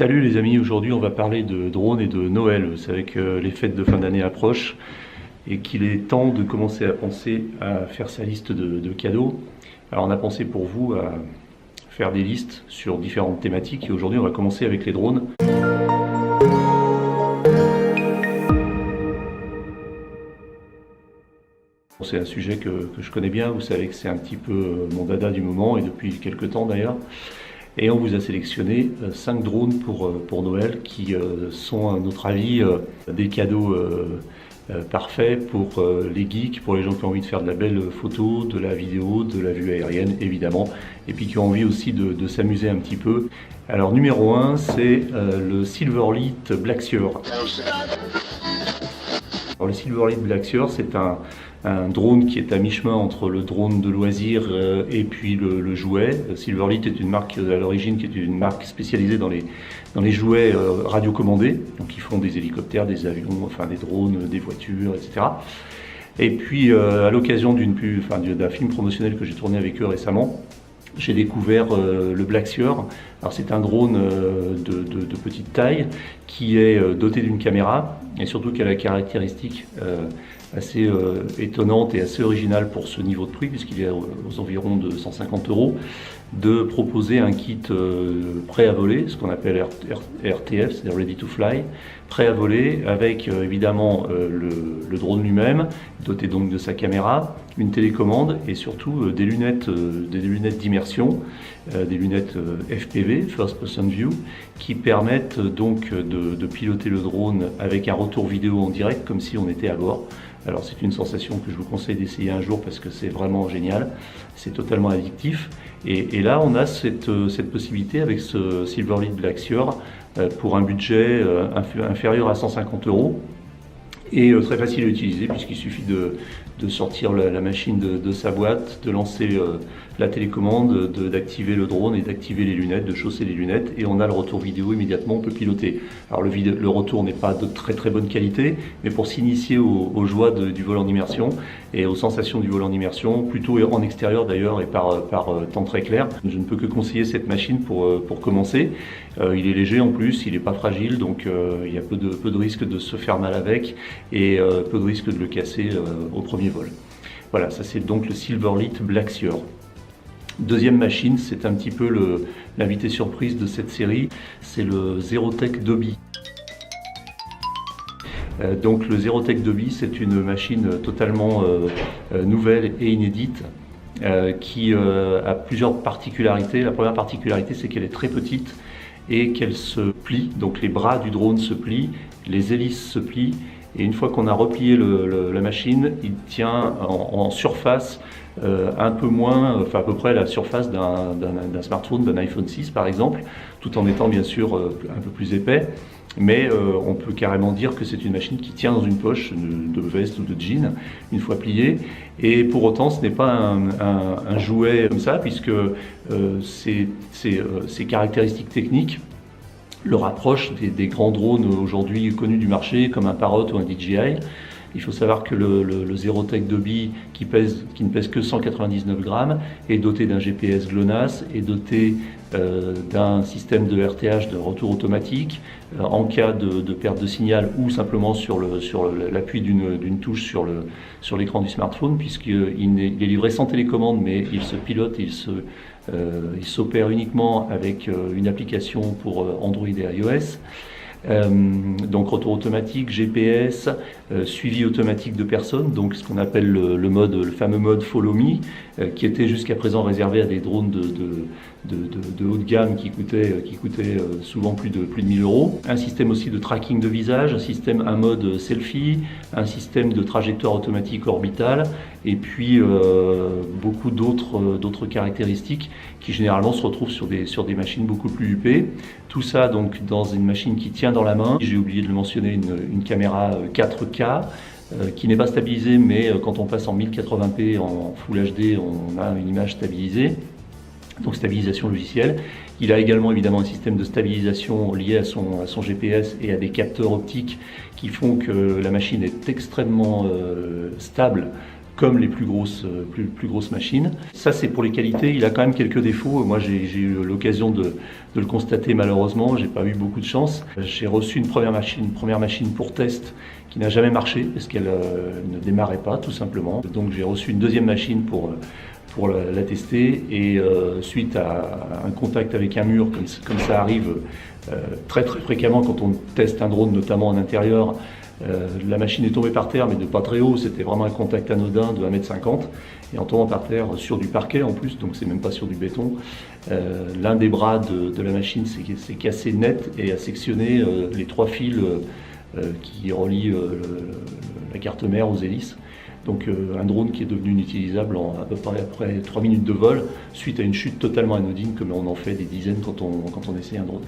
Salut les amis, aujourd'hui on va parler de drones et de Noël. Vous savez que les fêtes de fin d'année approchent et qu'il est temps de commencer à penser à faire sa liste de cadeaux. Alors on a pensé pour vous à faire des listes sur différentes thématiques et aujourd'hui on va commencer avec les drones. C'est un sujet que je connais bien, vous savez que c'est un petit peu mon dada du moment et depuis quelques temps d'ailleurs. Et on vous a sélectionné 5 drones pour Noël qui sont à notre avis des cadeaux parfaits pour les geeks, pour les gens qui ont envie de faire de la belle photo, de la vidéo, de la vue aérienne évidemment, et puis qui ont envie aussi de s'amuser un petit peu. Alors numéro 1, c'est le Silverlit Blackseer. Alors, le Silverlit Blackseer, c'est un drone qui est à mi-chemin entre le drone de loisir et puis le jouet. Silverlit est une marque à l'origine qui est une marque spécialisée dans les jouets radiocommandés. Donc ils font des hélicoptères, des avions, enfin des drones, des voitures, etc. Et puis à l'occasion d'un film promotionnel que j'ai tourné avec eux récemment, j'ai découvert le Blackseer. Alors c'est un drone de petite taille qui est doté d'une caméra et surtout qui a la caractéristique assez étonnante et assez originale pour ce niveau de prix puisqu'il est aux environs de 150 €, de proposer un kit prêt à voler, ce qu'on appelle RTF, c'est Ready to Fly, prêt à voler avec évidemment le drone lui-même, doté donc de sa caméra, une télécommande et surtout des lunettes d'immersion, des lunettes FPV, First Person View, qui permettent donc de piloter le drone avec un retour vidéo en direct comme si on était à bord. Alors c'est une sensation que je vous conseille d'essayer un jour parce que c'est vraiment génial, c'est totalement addictif. Et là on a cette possibilité avec ce Silverlit Blackseer pour un budget inférieur à 150 € et très facile à utiliser puisqu'il suffit de sortir la machine de sa boîte, de lancer la télécommande, d'activer le drone et d'activer les lunettes, de chausser les lunettes et on a le retour vidéo immédiatement, on peut piloter. Alors le retour n'est pas de très bonne qualité, mais pour s'initier aux joies du vol en immersion et aux sensations du vol en immersion, plutôt en extérieur d'ailleurs et par temps très clair, je ne peux que conseiller cette machine pour commencer. Il est léger en plus, il n'est pas fragile, donc il y a peu de risque de se faire mal avec et peu de risque de le casser au premier vol. Voilà, ça c'est donc le Silverlit Blackseer. Deuxième machine, c'est un petit peu l'invité surprise de cette série, c'est le Zerotech Dobby. Donc le Zerotech Dobby, c'est une machine totalement nouvelle et inédite qui a plusieurs particularités. La première particularité, c'est qu'elle est très petite et qu'elle se plie, donc les bras du drone se plient, les hélices se plient, et une fois qu'on a replié la machine, il tient en surface un peu moins, enfin à peu près la surface d'un smartphone, d'un iPhone 6 par exemple, tout en étant bien sûr un peu plus épais, mais on peut carrément dire que c'est une machine qui tient dans une poche de veste ou de jean une fois pliée, et pour autant ce n'est pas un jouet comme ça puisque ses caractéristiques techniques le rapproche des grands drones aujourd'hui connus du marché comme un Parrot ou un DJI. Il faut savoir que le Zerotech Dobby qui ne pèse que 199 grammes est doté d'un GPS GLONASS, est doté d'un système de RTH de retour automatique en cas de perte de signal ou simplement sur l'appui d'une touche sur l'écran du smartphone puisqu'il est livré sans télécommande mais il se pilote, il s'opère uniquement avec une application pour Android et iOS. Donc retour automatique, GPS, suivi automatique de personnes, donc ce qu'on appelle le fameux mode Follow Me, qui était jusqu'à présent réservé à des drones de haut de gamme qui coûtaient souvent plus de 1000 €. Un système aussi de tracking de visage, un mode selfie, un système de trajectoire automatique orbitale, et puis beaucoup d'autres caractéristiques qui généralement se retrouvent sur des machines beaucoup plus huppées. Tout ça donc dans une machine qui tient dans la main. J'ai oublié de le mentionner, une caméra 4K qui n'est pas stabilisée, mais quand on passe en 1080p en Full HD, on a une image stabilisée, donc stabilisation logicielle. Il a également évidemment un système de stabilisation lié à son GPS et à des capteurs optiques qui font que la machine est extrêmement stable comme les plus grosses machines. Ça, c'est pour les qualités. Il a quand même quelques défauts. Moi, j'ai eu l'occasion de le constater malheureusement. J'ai pas eu beaucoup de chance. J'ai reçu une première machine pour test qui n'a jamais marché parce qu'elle ne démarrait pas, tout simplement. Donc, j'ai reçu une deuxième machine pour la tester et suite à un contact avec un mur, comme ça arrive très très fréquemment quand on teste un drone, notamment en intérieur, la machine est tombée par terre, mais de pas très haut, c'était vraiment un contact anodin de 1,50 m, et en tombant par terre sur du parquet en plus, donc c'est même pas sur du béton, l'un des bras de la machine s'est cassé net et a sectionné les 3 fils qui relient la carte mère aux hélices. Donc un drone qui est devenu inutilisable en à peu près après 3 minutes de vol, suite à une chute totalement anodine, comme on en fait des dizaines quand on essaie un drone.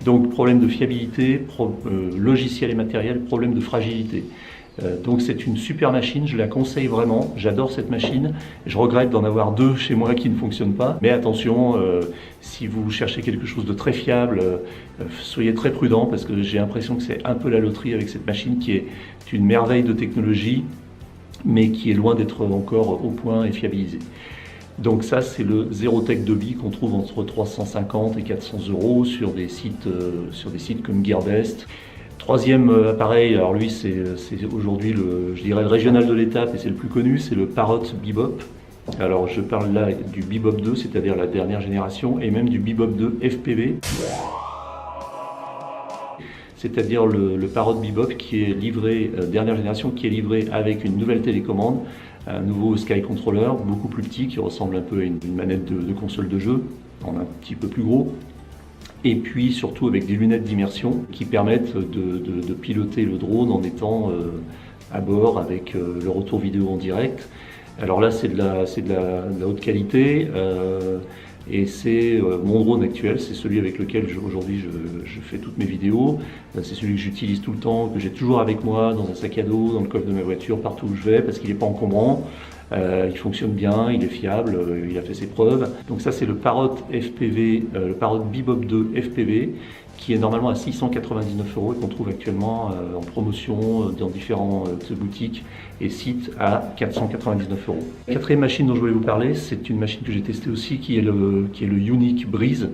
Donc problème de fiabilité, logiciel et matériel, problème de fragilité. Donc c'est une super machine, je la conseille vraiment, j'adore cette machine. Je regrette d'en avoir 2 chez moi qui ne fonctionnent pas. Mais attention, si vous cherchez quelque chose de très fiable, soyez très prudent parce que j'ai l'impression que c'est un peu la loterie avec cette machine qui est une merveille de technologie, mais qui est loin d'être encore au point et fiabilisé. Donc ça, c'est le Zerotech 2B qu'on trouve entre 350 et 400 € sur des sites comme Gearbest. Troisième appareil, alors lui c'est aujourd'hui je dirais le régional de l'étape et c'est le plus connu, c'est le Parrot Bebop. Alors je parle là du Bebop 2, c'est-à-dire la dernière génération, et même du Bebop 2 FPV. C'est-à-dire le Parrot Bebop qui est livré, dernière génération, qui est livré avec une nouvelle télécommande, un nouveau Sky Controller, beaucoup plus petit, qui ressemble un peu à une manette de console de jeu, en un petit peu plus gros, et puis surtout avec des lunettes d'immersion qui permettent de piloter le drone en étant à bord avec le retour vidéo en direct. Alors là, c'est de la haute qualité. Et c'est mon drone actuel, c'est celui avec lequel aujourd'hui je fais toutes mes vidéos. C'est celui que j'utilise tout le temps, que j'ai toujours avec moi dans un sac à dos, dans le coffre de ma voiture, partout où je vais, parce qu'il n'est pas encombrant. Il fonctionne bien, il est fiable, il a fait ses preuves. Donc ça c'est le Parrot FPV, le Parrot Bebop 2 FPV, qui est normalement à 699 € et qu'on trouve actuellement en promotion dans différentes boutiques et sites à 499 €. La quatrième machine dont je voulais vous parler, c'est une machine que j'ai testée aussi, qui est le Yuneec Breeze.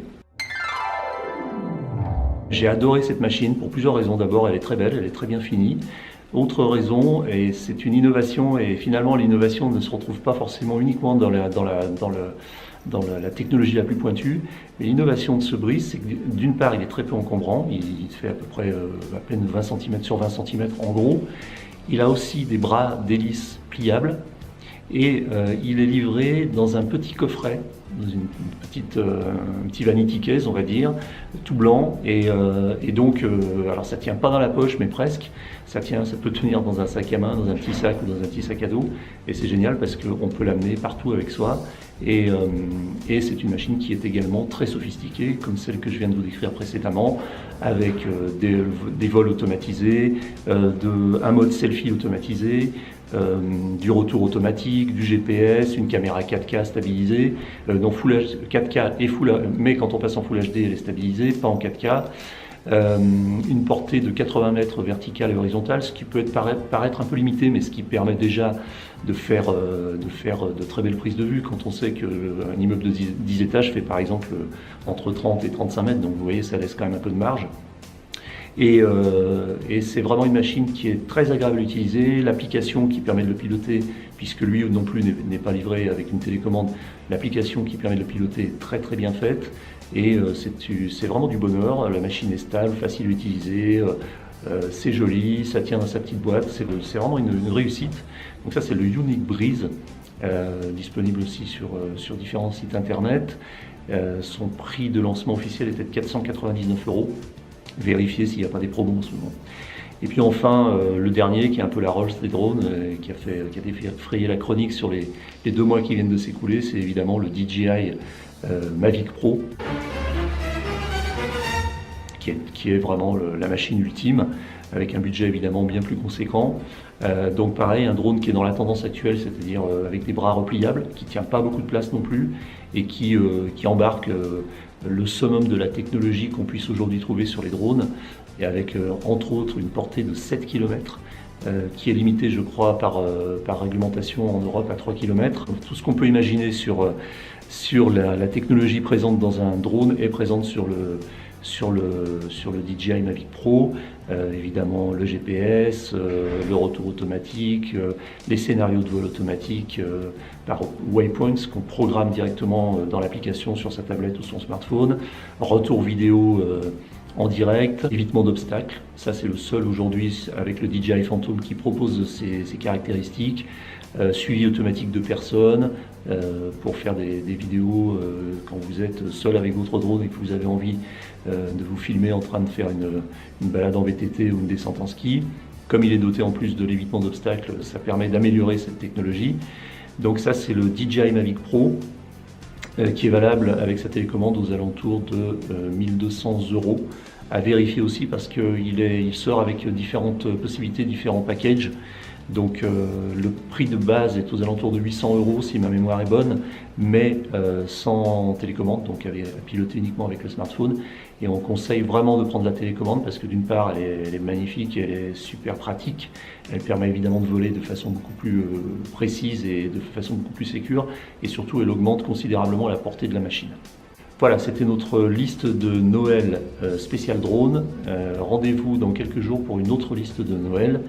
J'ai adoré cette machine pour plusieurs raisons. D'abord, elle est très belle, elle est très bien finie. Autre raison, et c'est une innovation, et finalement l'innovation ne se retrouve pas forcément uniquement dans la technologie la plus pointue. Mais l'innovation de ce Breeze, c'est que d'une part, il est très peu encombrant, il fait à peu près à peine 20 cm sur 20 cm en gros. Il a aussi des bras d'hélice pliables, et il est livré dans un petit coffret, dans un petit vanity case, on va dire, tout blanc, et donc, alors ça tient pas dans la poche, mais presque. Ça peut tenir dans un sac à main, dans un petit sac ou dans un petit sac à dos, et c'est génial parce qu'on peut l'amener partout avec soi. Et c'est une machine qui est également très sophistiquée, comme celle que je viens de vous décrire précédemment, avec des vols automatisés, un mode selfie automatisé, du retour automatique, du GPS, une caméra 4K stabilisée, donc 4K et mais quand on passe en Full HD, elle est stabilisée, pas en 4K. Une portée de 80 mètres verticale et horizontale, ce qui peut paraître un peu limité, mais ce qui permet déjà de faire de très belles prises de vue quand on sait qu'un immeuble de 10 étages fait par exemple entre 30 et 35 mètres, donc vous voyez, ça laisse quand même un peu de marge. Et c'est vraiment une machine qui est très agréable à utiliser. L'application qui permet de le piloter, puisque lui non plus n'est pas livré avec une télécommande, l'application qui permet de le piloter est très très bien faite. Et c'est vraiment du bonheur. La machine est stable, facile à utiliser, c'est joli, ça tient dans sa petite boîte. C'est vraiment une réussite. Donc ça c'est le Yuneec Breeze, disponible aussi sur différents sites internet. Son prix de lancement officiel était de 499 €. Vérifier s'il n'y a pas des promos en ce moment. Et puis enfin, le dernier, qui est un peu la Rolls des drones, qui a frayer la chronique sur les 2 mois qui viennent de s'écouler, c'est évidemment le DJI Mavic Pro, qui est vraiment la machine ultime, avec un budget évidemment bien plus conséquent. Donc pareil, un drone qui est dans la tendance actuelle, c'est-à-dire avec des bras repliables, qui ne tient pas beaucoup de place non plus, et qui embarque le summum de la technologie qu'on puisse aujourd'hui trouver sur les drones, et avec entre autres une portée de 7 km, qui est limité, je crois, par réglementation en Europe à 3 km. Tout ce qu'on peut imaginer sur la technologie présente dans un drone est présente sur le DJI Mavic Pro. Évidemment le GPS, le retour automatique, les scénarios de vol automatique par waypoints qu'on programme directement dans l'application sur sa tablette ou son smartphone, retour vidéo en direct, évitement d'obstacles. Ça, c'est le seul aujourd'hui avec le DJI Phantom qui propose ces caractéristiques. Suivi automatique de personnes pour faire des vidéos quand vous êtes seul avec votre drone et que vous avez envie de vous filmer en train de faire une balade en VTT ou une descente en ski. Comme il est doté en plus de l'évitement d'obstacles, ça permet d'améliorer cette technologie. Donc ça, c'est le DJI Mavic Pro qui est valable avec sa télécommande aux alentours de 1200 €. À vérifier aussi parce qu'il sort avec différentes possibilités, différents packages. Donc le prix de base est aux alentours de 800 € si ma mémoire est bonne, mais sans télécommande, donc à piloter uniquement avec le smartphone. Et on conseille vraiment de prendre la télécommande parce que d'une part elle est magnifique, elle est super pratique, elle permet évidemment de voler de façon beaucoup plus précise et de façon beaucoup plus sécure, et surtout elle augmente considérablement la portée de la machine. Voilà, c'était notre liste de Noël spécial drone. Rendez-vous dans quelques jours pour une autre liste de Noël.